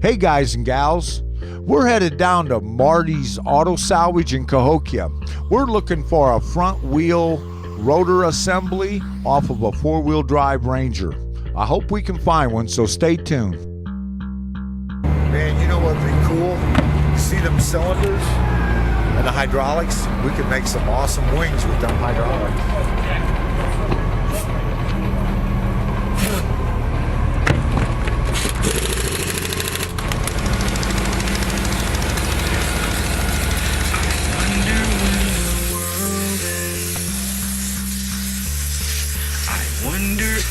Hey guys and gals, we're headed down to Marty's Auto Salvage in Cahokia. We're looking for a front wheel rotor assembly off of a 4-wheel drive Ranger. I hope we can find one, so stay tuned. Man, you know what would be cool? You see them cylinders and the hydraulics? We could make some awesome wings with them hydraulics.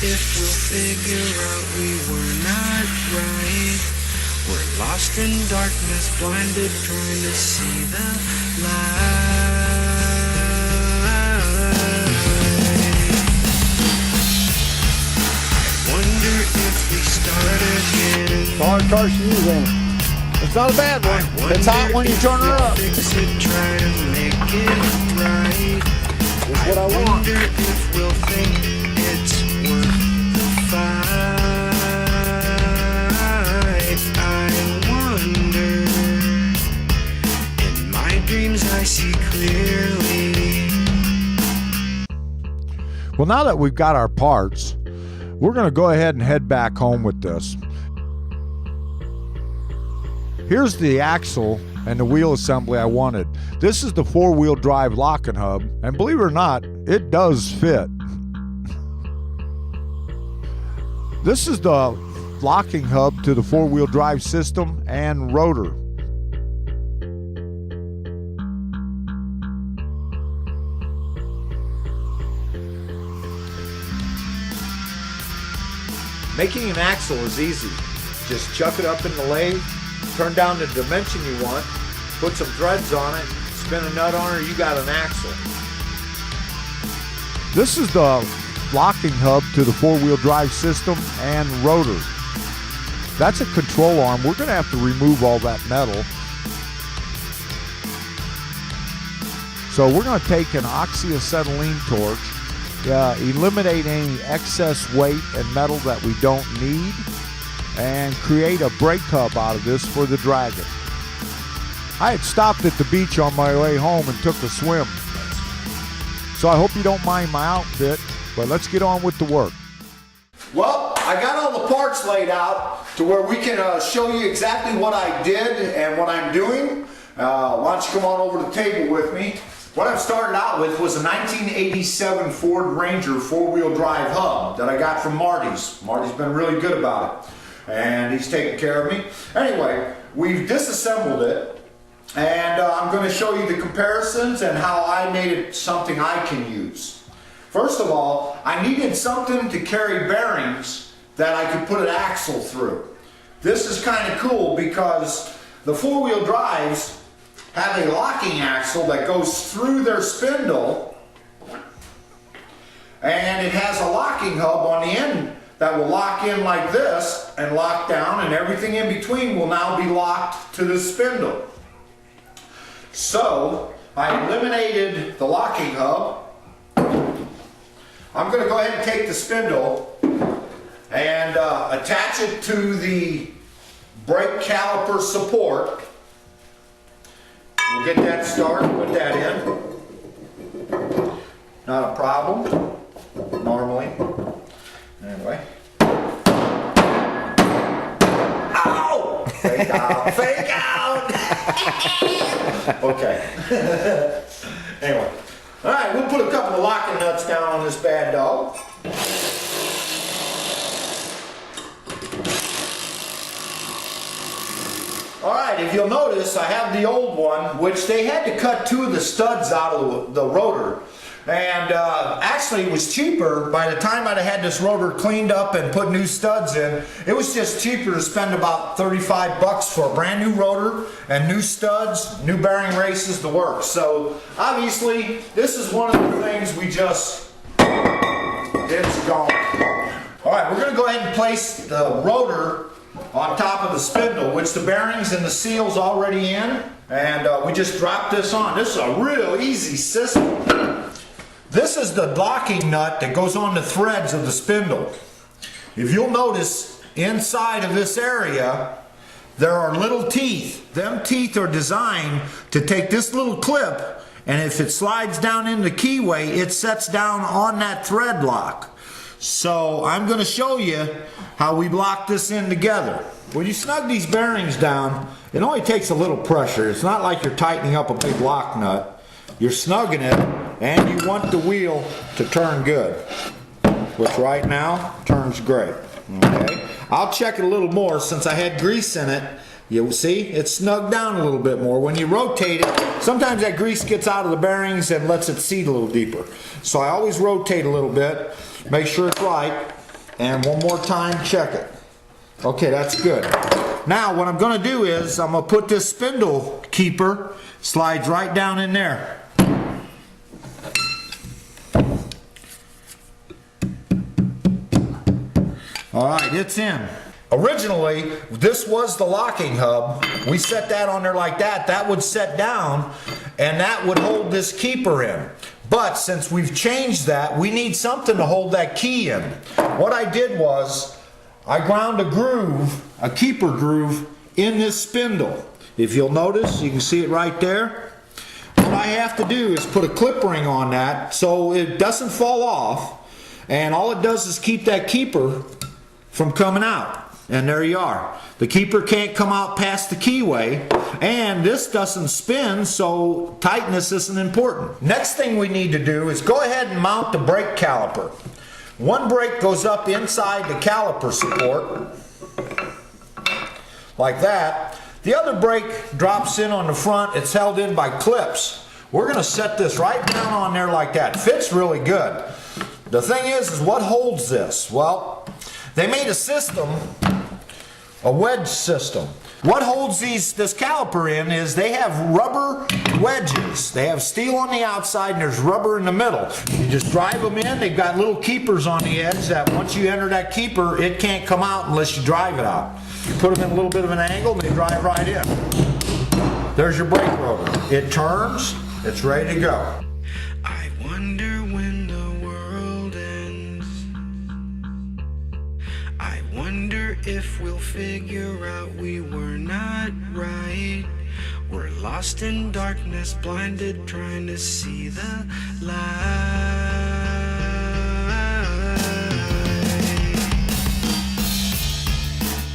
If we'll figure out we were not right, we're lost in darkness, blinded, trying to see the light. I wonder if we start again. Hard car to use, ain't it? It's not a bad one. It's hot when you turn her up. Fix it, try to make it right. That's what I want. Wonder if we'll think it's worth the fight. I wonder. In my dreams I see clearly. Well, now that we've got our parts, we're going to go ahead and head back home with this. Here's the axle and the wheel assembly I wanted. This is the 4-wheel drive locking hub, and believe it or not, it does fit. This is the locking hub to the 4-wheel drive system and rotor. Making an axle is easy. Just chuck it up in the lathe, turn down the dimension you want, put some threads on it, spin a nut on it, you got an axle. This is the locking hub to the 4-wheel drive system and rotor. That's a control arm. We're going to have to remove all that metal. So we're going to take an oxyacetylene torch, eliminate any excess weight and metal that we don't need, and create a brake hub out of this for the Dragon. I had stopped at the beach on my way home and took a swim. So I hope you don't mind my outfit, but let's get on with the work. Well, I got all the parts laid out to where we can show you exactly what I did and what I'm doing. Why don't you come on over to the table with me. What I've started out with was a 1987 Ford Ranger 4-wheel drive hub that I got from Marty's. Marty's been really good about it, and he's taking care of me. Anyway, we've disassembled it, and I'm going to show you the comparisons and how I made it something I can use. First of all, I needed something to carry bearings that I could put an axle through. This is kind of cool because the 4-wheel drives have a locking axle that goes through their spindle, and it has a locking hub on the end that will lock in like this and lock down, and everything in between will now be locked to the spindle. So I eliminated the locking hub. I'm going to go ahead and take the spindle and attach it to the brake caliper support. We'll get that started, put that in. Not a problem, normally. Anyway. Ow! Fake out, fake out! Okay. Anyway. All right, we'll put a couple of locking nuts down on this bad dog. All right, if you'll notice, I have the old one, which they had to cut 2 of the studs out of the rotor. And actually it was cheaper by the time I'd had this rotor cleaned up and put new studs in. It was just cheaper to spend about 35 bucks for a brand new rotor and new studs, new bearing races, the works. So obviously this is one of the things we just, it's gone. All right, we're going to go ahead and place the rotor on top of the spindle, which the bearings and the seal's already in, and we just drop this on. This is a real easy system. This is the locking nut that goes on the threads of the spindle. If you'll notice, inside of this area, there are little teeth. Them teeth are designed to take this little clip, and if it slides down in the keyway, it sets down on that thread lock. So I'm going to show you how we lock this in together. When you snug these bearings down, it only takes a little pressure. It's not like you're tightening up a big lock nut. You're snugging it, and you want the wheel to turn good, which right now turns great. Okay, I'll check it a little more since I had grease in it. You see, it's snugged down a little bit more. When you rotate it, sometimes that grease gets out of the bearings and lets it seat a little deeper. So I always rotate a little bit, make sure it's right, and one more time, check it. Okay, that's good. Now what I'm going to do is I'm going to put this spindle keeper, slides right down in there. Alright, it's in. Originally, this was the locking hub. We set that on there like that. That would set down, and that would hold this keeper in. But since we've changed that, we need something to hold that key in. What I did was, I ground a groove, a keeper groove, in this spindle. If you'll notice, you can see it right there. What I have to do is put a clip ring on that so it doesn't fall off, and all it does is keep that keeper from coming out. And there you are. The keeper can't come out past the keyway, and this doesn't spin, so tightness isn't important. Next thing we need to do is go ahead and mount the brake caliper. One brake goes up inside the caliper support, like that. The other brake drops in on the front. It's held in by clips. We're going to set this right down on there like that. Fits really good. The thing is what holds this? Well, they made a system, a wedge system. What holds this caliper in is they have rubber wedges. They have steel on the outside and there's rubber in the middle. You just drive them in. They've got little keepers on the edge that once you enter that keeper, it can't come out unless you drive it out. You put them in a little bit of an angle and they drive right in. There's your brake rotor. It turns. It's ready to go. I wonder when the world ends. I wonder if we'll figure out we were not right. We're lost in darkness, blinded, trying to see the light.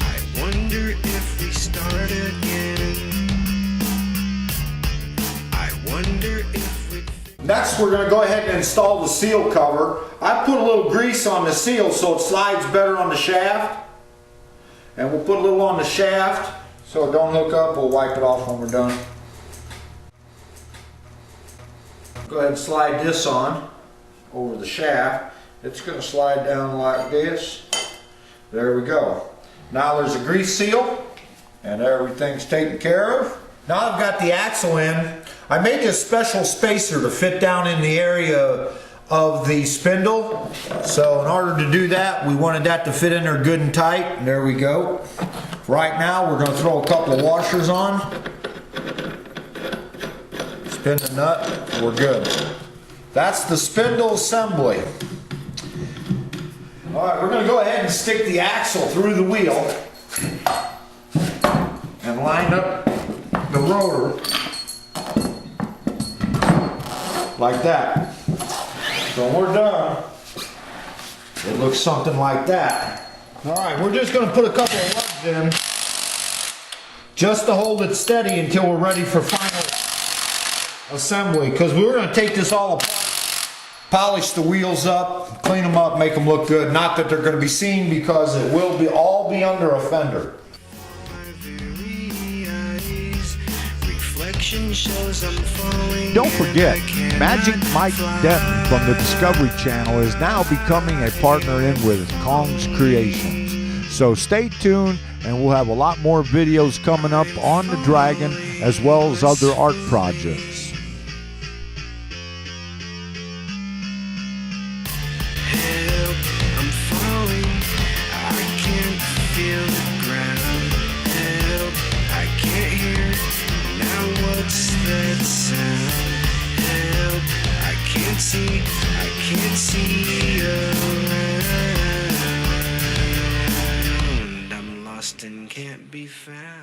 I wonder if we start again. I wonder if we... Next, we're going to go ahead and install the seal cover. I put a little grease on the seal so it slides better on the shaft. And we'll put a little on the shaft so it don't hook up. We'll wipe it off when we're done. Go ahead and slide this on over the shaft. It's going to slide down like this. There we go. Now there's a grease seal and everything's taken care of. Now I've got the axle in. I made this special spacer to fit down in the area of the spindle. So in order to do that, we wanted that to fit in there good and tight. And there we go. Right now we're going to throw a couple of washers on. Spin the nut. We're good. That's the spindle assembly. Alright, we're going to go ahead and stick the axle through the wheel and line up the rotor like that. So when we're done, it looks something like that. Alright, we're just going to put a couple of lugs in just to hold it steady until we're ready for final assembly, because we're going to take this all apart, polish the wheels up, clean them up, make them look good. Not that they're going to be seen because it will be all be under a fender. Don't forget, Magic Mike Denton from the Discovery Channel is now becoming a partner in with Kong's Creations. So stay tuned and we'll have a lot more videos coming up on the Dragon as well as other art projects. Help, I'm falling. I can't feel the ground. Help, I can't hear. Now what's that sound? Help, I can't see around. I'm lost and can't be found.